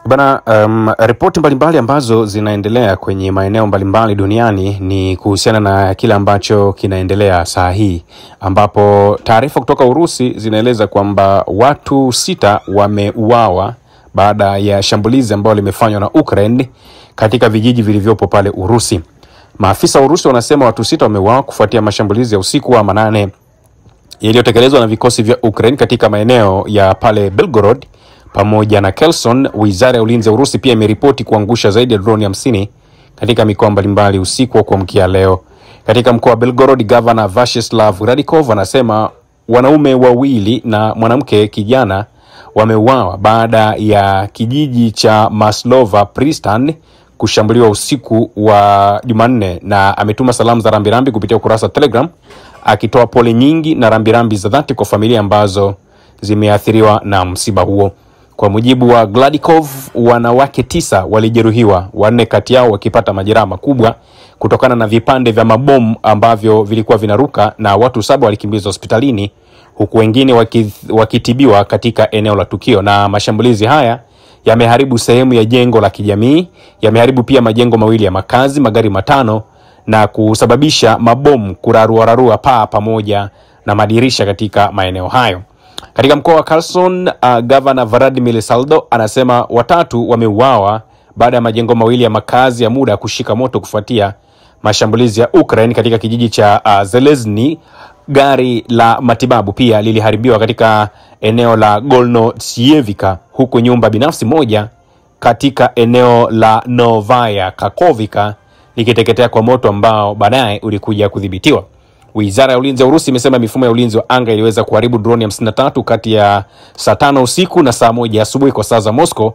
Bana, ripoti mbalimbali ambazo zinaendelea kwenye maeneo mbalimbali duniani ni kuhusiana na kile ambacho kinaendelea saa hii, ambapo taarifa kutoka Urusi zinaeleza kwamba watu 6 wameuawa baada ya shambulizi ambalo limefanywa na Ukraine katika vijiji vilivyopo pale Urusi. Maafisa wa Urusi wanasema watu 6 wameuawa kufuatia mashambulizi ya usiku wa manane yaliyotekelezwa na vikosi vya Ukraine katika maeneo ya pale Belgorod pamoja na Kherson. Wizara ya Ulinzi ya Urusi pia imeripoti kuangusha zaidi ya droni 50 katika mikoa mbalimbali usiku wa kuamkia leo. Katika mkoa wa Belgorod, Governor Vyacheslav Radikov anasema wanaume 2 na mwanamke kijana wameuawa baada ya kijiji cha Maslova Pristan kushambuliwa usiku wa Jumanne, na ametuma salamu za rambirambi kupitia ukurasa Telegram akitoa pole nyingi na rambirambi za dhati kwa familia ambazo zimeathiriwa na msiba huo. Kwa mujibu wa Gladikov, wanawake 9 walijeruhiwa, 4 kati yao wakipata majeraha makubwa kutokana na vipande vya mabomu ambavyo vilikuwa vinaruka, na watu 7 walikimbizwa hospitalini huku wengine wakitibiwa katika eneo la tukio. Na mashambulizi haya yameharibu sehemu ya jengo la kijamii, yameharibu pia majengo 2 ya makazi, magari 5 na kusababisha mabomu kurarua paa pamoja na madirisha katika maeneo hayo. Katika mkoa wa Kherson, Governor Vladimir Saldo anasema 3 wameuawa baada ya majengo 2 ya makazi ya muda kushika moto kufuatia mashambulizi ya Ukraine katika kijiji cha Zelezny. Gari la matibabu pia liliharibiwa katika eneo la Golnotsievika, huku nyumba binafsi moja katika eneo la Novaya Kakovika likiteketea kwa moto ambao baadaye ulikuja kudhibitiwa. Wizara ya Ulinzi ya Urusi imesema mifumo ya ulinzi wa anga iliweza kuharibu droni 53 kati ya saa 5 usiku na saa 1 asubuhi kwa saa za Moscow,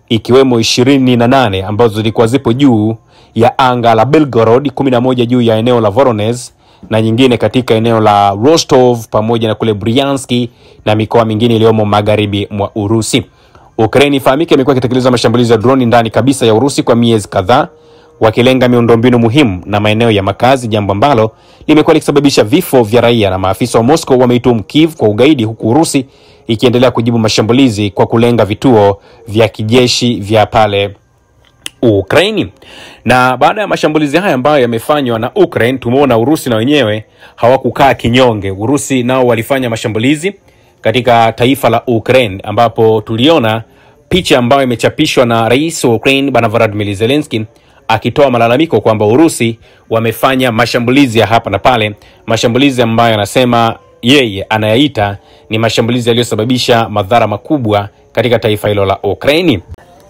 ikiwemo 28 ambazo zilikuwa zipo juu ya anga la Belgorod, 11 juu ya eneo la Voronezh na nyingine katika eneo la Rostov pamoja na kule Bryansk na mikoa mingine iliyomo magharibi mwa Urusi. Ukraine ifahamike imekuwa ikitekeleza mashambulizi ya droni ndani kabisa ya Urusi kwa miezi kadhaa, wakilenga miundombinu muhimu na maeneo ya makazi, jambo ambalo limekuwa likisababisha vifo vya raia, na maafisa wa Moscow wameituhumu Kiev kwa ugaidi, huku Urusi ikiendelea kujibu mashambulizi kwa kulenga vituo vya kijeshi vya pale Ukraine. Na baada ya mashambulizi haya ambayo yamefanywa na Ukraine, tumeona Urusi na wenyewe hawakukaa kinyonge. Urusi nao walifanya mashambulizi katika taifa la Ukraine, ambapo tuliona picha ambayo imechapishwa na rais wa Ukraine Bwana Volodymyr Zelensky akitoa malalamiko kwamba Urusi wamefanya mashambulizi ya hapa na pale, mashambulizi ambayo anasema yeye anayaita ni mashambulizi yaliyosababisha madhara makubwa katika taifa hilo la Ukraine.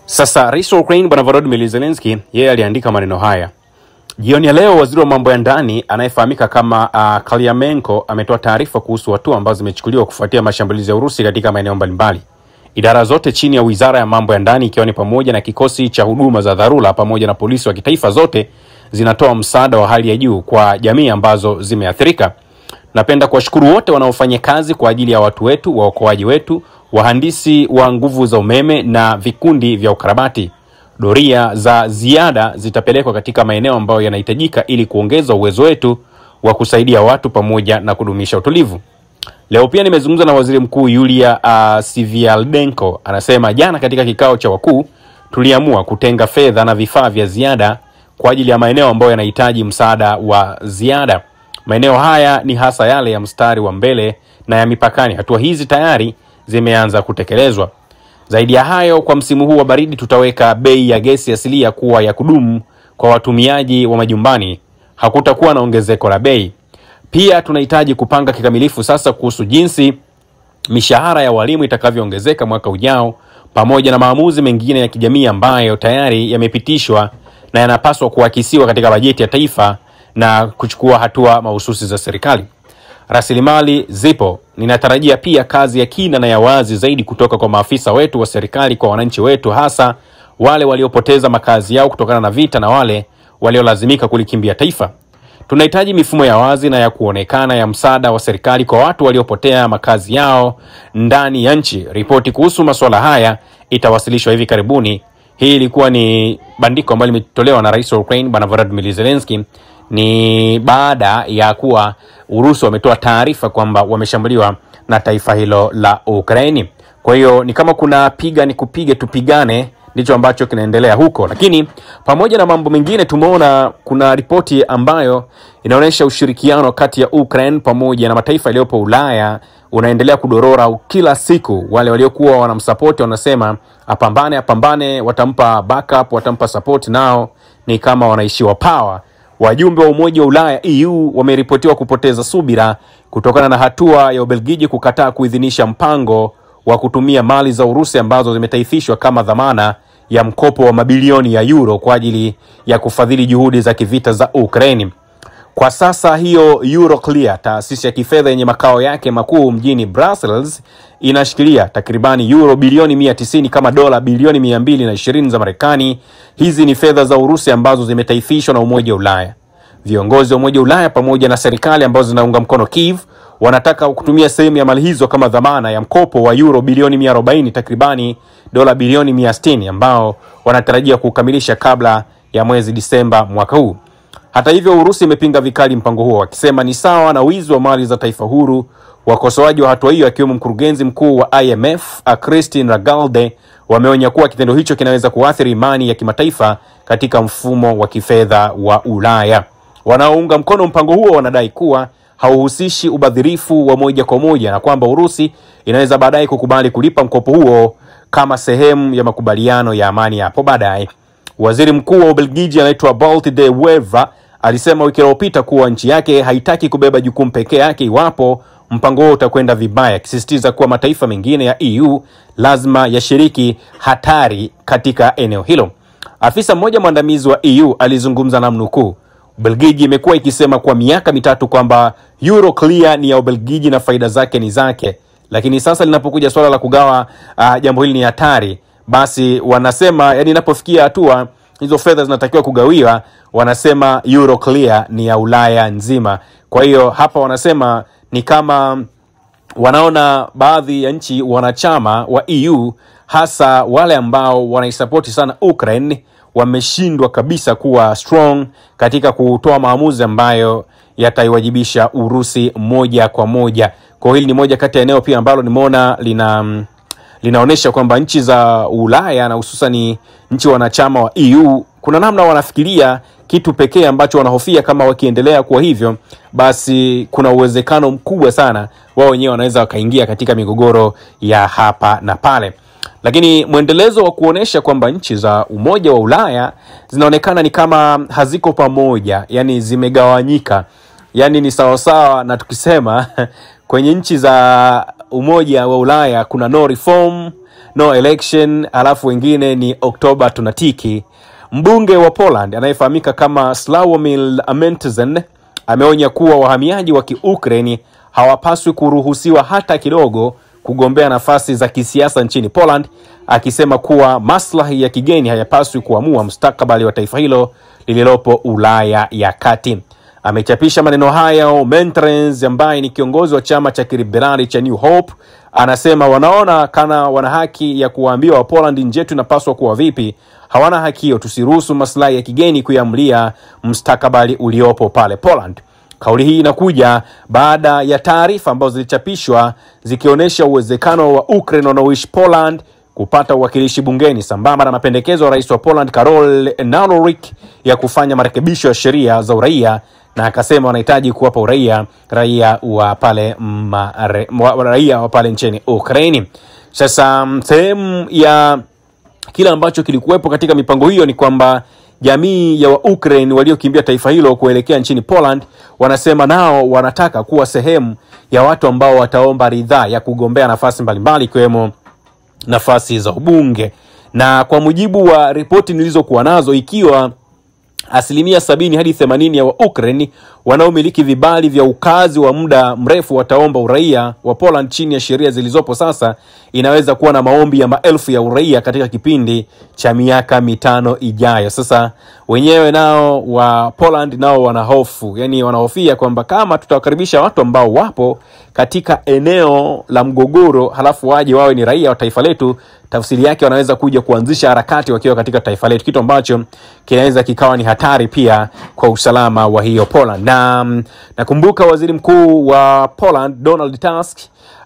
Sasa rais wa Ukraine Bwana Volodymyr Zelensky yeye aliandika maneno haya. Jioni ya leo, waziri wa mambo ya ndani anayefahamika kama Kaliamenko ametoa taarifa kuhusu hatua ambazo zimechukuliwa kufuatia mashambulizi ya Urusi katika maeneo mbalimbali. Idara zote chini ya wizara ya mambo ya ndani, ikiwa ni pamoja na kikosi cha huduma za dharura pamoja na polisi wa kitaifa, zote zinatoa msaada wa hali ya juu kwa jamii ambazo zimeathirika. Napenda kuwashukuru wote wanaofanya kazi kwa ajili ya watu wetu, waokoaji wetu, wahandisi wa nguvu za umeme na vikundi vya ukarabati. Doria za ziada zitapelekwa katika maeneo ambayo yanahitajika ili kuongeza uwezo wetu wa kusaidia watu pamoja na kudumisha utulivu. Leo pia nimezungumza na Waziri Mkuu Yulia Svyaldenko. Anasema jana katika kikao cha wakuu tuliamua kutenga fedha na vifaa vya ziada kwa ajili ya maeneo ambayo yanahitaji msaada wa ziada. Maeneo haya ni hasa yale ya mstari wa mbele na ya mipakani. Hatua hizi tayari zimeanza kutekelezwa. Zaidi ya hayo, kwa msimu huu wa baridi tutaweka bei ya gesi asilia kuwa ya kudumu kwa watumiaji wa majumbani. Hakutakuwa na ongezeko la bei. Pia tunahitaji kupanga kikamilifu sasa kuhusu jinsi mishahara ya walimu itakavyoongezeka mwaka ujao, pamoja na maamuzi mengine ya kijamii ambayo tayari yamepitishwa na yanapaswa kuakisiwa katika bajeti ya taifa na kuchukua hatua mahususi za serikali. Rasilimali zipo. Ninatarajia pia kazi ya kina na ya wazi zaidi kutoka kwa maafisa wetu wa serikali kwa wananchi wetu, hasa wale waliopoteza makazi yao kutokana na vita na wale waliolazimika kulikimbia taifa. Tunahitaji mifumo ya wazi na ya kuonekana ya msaada wa serikali kwa watu waliopotea makazi yao ndani ya nchi. Ripoti kuhusu masuala haya itawasilishwa hivi karibuni. Hii ilikuwa ni bandiko ambalo limetolewa na rais wa Ukraine Bwana Volodymyr Zelensky, ni baada ya kuwa Urusi wametoa taarifa kwamba wameshambuliwa na taifa hilo la Ukraine. Kwa hiyo ni kama kuna piga ni kupige tupigane ndicho ambacho kinaendelea huko. Lakini pamoja na mambo mengine, tumeona kuna ripoti ambayo inaonyesha ushirikiano kati ya Ukraine pamoja na mataifa yaliyopo Ulaya unaendelea kudorora kila siku. Wale waliokuwa wanamsupport wanasema apambane, watampa backup, watampa support, nao ni kama wanaishiwa power. Wajumbe wa Umoja wa Ulaya EU wameripotiwa kupoteza subira kutokana na hatua ya Ubelgiji kukataa kuidhinisha mpango wa kutumia mali za Urusi ambazo zimetaifishwa kama dhamana ya mkopo wa mabilioni ya euro kwa ajili ya kufadhili juhudi za kivita za Ukraine. Kwa sasa hiyo Euroclear, taasisi ya kifedha yenye makao yake makuu mjini Brussels, inashikilia takribani euro bilioni 190 kama dola bilioni 220 za Marekani. Hizi ni fedha za Urusi ambazo zimetaifishwa na Umoja wa Ulaya. Viongozi wa Umoja wa Ulaya pamoja na serikali ambazo zinaunga mkono Kiev wanataka kutumia sehemu ya mali hizo kama dhamana ya mkopo wa euro bilioni 140, takribani dola bilioni 160, ambao wanatarajia kukamilisha kabla ya mwezi Disemba mwaka huu. Hata hivyo, Urusi imepinga vikali mpango huo, wakisema ni sawa na wizi wa mali za taifa huru. Wakosoaji wa hatua hiyo, akiwemo mkurugenzi mkuu wa IMF Christine Lagarde, wameonya kuwa kitendo hicho kinaweza kuathiri imani ya kimataifa katika mfumo wa kifedha wa Ulaya. Wanaounga mkono mpango huo wanadai kuwa hauhusishi ubadhirifu wa moja kwa moja na kwamba Urusi inaweza baadaye kukubali kulipa mkopo huo kama sehemu ya makubaliano ya amani hapo baadaye. Waziri Mkuu wa Ubelgiji anaitwa Bart De Wever alisema wiki iliyopita kuwa nchi yake haitaki kubeba jukumu pekee yake iwapo mpango huo utakwenda vibaya, akisisitiza kuwa mataifa mengine ya EU lazima yashiriki hatari katika eneo hilo. Afisa mmoja mwandamizi wa EU alizungumza na mnukuu, Ubelgiji imekuwa ikisema kwa miaka mitatu kwamba Euroclear ni ya Ubelgiji na faida zake ni zake, lakini sasa linapokuja swala la kugawa jambo hili ni hatari, basi wanasema yani inapofikia hatua hizo fedha zinatakiwa kugawiwa, wanasema Euroclear ni ya Ulaya nzima. Kwa hiyo hapa wanasema ni kama wanaona baadhi ya nchi wanachama wa EU, hasa wale ambao wanaisapoti sana Ukraine, wameshindwa kabisa kuwa strong katika kutoa maamuzi ambayo yataiwajibisha Urusi moja kwa moja. Kwa hili ni moja kati ya eneo pia ambalo nimeona linaonesha kwamba nchi za Ulaya na hususan nchi wanachama wa EU kuna namna wanafikiria kitu pekee ambacho wanahofia kama wakiendelea kwa hivyo, basi kuna uwezekano mkubwa sana wao wenyewe wanaweza wakaingia katika migogoro ya hapa na pale. Lakini mwendelezo wa kuonesha kwamba nchi za Umoja wa Ulaya zinaonekana ni kama haziko pamoja, yani zimegawanyika. Yani ni sawa na tukisema kwenye nchi za Umoja wa Ulaya kuna no reform, no election, alafu wengine ni Oktoba tunatiki. Mbunge wa Poland anayefahamika kama Sławomir Mencen ameonya kuwa wahamiaji wa Kiukraini hawapaswi kuruhusiwa hata kidogo kugombea nafasi za kisiasa nchini Poland, akisema kuwa maslahi ya kigeni hayapaswi kuamua mustakabali wa taifa hilo lililopo Ulaya ya Kati. Amechapisha maneno haya Mencen, ambaye ni kiongozi wa chama cha kiliberali cha New Hope, anasema wanaona kana wana haki ya kuwaambia wa Poland nje yetu inapaswa kuwa vipi. Hawana haki hiyo, tusiruhusu maslahi ya kigeni kuamlia mustakabali uliopo pale Poland. Kauli hii inakuja baada ya taarifa ambazo zilichapishwa zikionyesha uwezekano wa Ukraine wanaoishi Poland kupata uwakilishi bungeni sambamba na mapendekezo ya rais wa Poland Karol Nawrorik ya kufanya marekebisho ya sheria za uraia, na akasema wanahitaji kuwapa uraia raia wa pale nchini Ukraine. Sasa sehemu ya kila ambacho kilikuwepo katika mipango hiyo ni kwamba jamii ya Ukraine waliokimbia taifa hilo kuelekea nchini Poland wanasema nao wanataka kuwa sehemu ya watu ambao wataomba ridhaa ya kugombea nafasi mbalimbali ikiwemo nafasi za ubunge. Na kwa mujibu wa ripoti nilizokuwa nazo, ikiwa 70% hadi 80% ya Ukraine wanaomiliki vibali vya ukazi wa muda mrefu wataomba uraia wa Poland chini ya sheria zilizopo sasa, inaweza kuwa na maombi ya maelfu ya uraia katika kipindi cha miaka 5 ijayo. Sasa wenyewe nao wa Poland nao wanahofu, yani wanahofia kwamba kama tutawakaribisha watu ambao wapo katika eneo la mgogoro halafu waje wawe ni raia wa taifa letu, tafsiri yake wanaweza kuja kuanzisha harakati wakiwa katika taifa letu, kitu ambacho kinaweza kikawa ni hatari pia kwa usalama wa hiyo Poland. Na nakumbuka waziri mkuu wa Poland Donald Tusk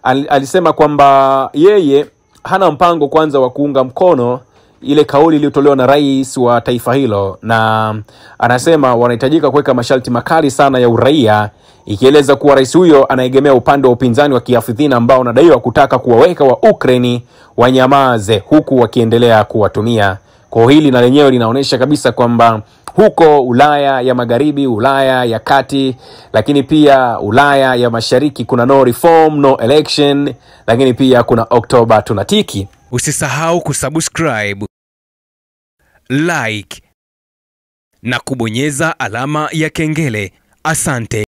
alisema kwamba yeye hana mpango kwanza wa kuunga mkono ile kauli iliyotolewa na rais wa taifa hilo, na anasema wanahitajika kuweka masharti makali sana ya uraia, ikieleza kuwa rais huyo anaegemea upande wa upinzani wa kiafidhina ambao unadaiwa kutaka kuwaweka wa Ukraine wanyamaze huku wakiendelea kuwatumia. Kwa hili na lenyewe linaonyesha kabisa kwamba huko Ulaya ya Magharibi, Ulaya ya Kati, lakini pia Ulaya ya Mashariki kuna no reform, no election, lakini pia kuna Oktoba tunatiki. Usisahau kusubscribe, like na kubonyeza alama ya kengele. Asante.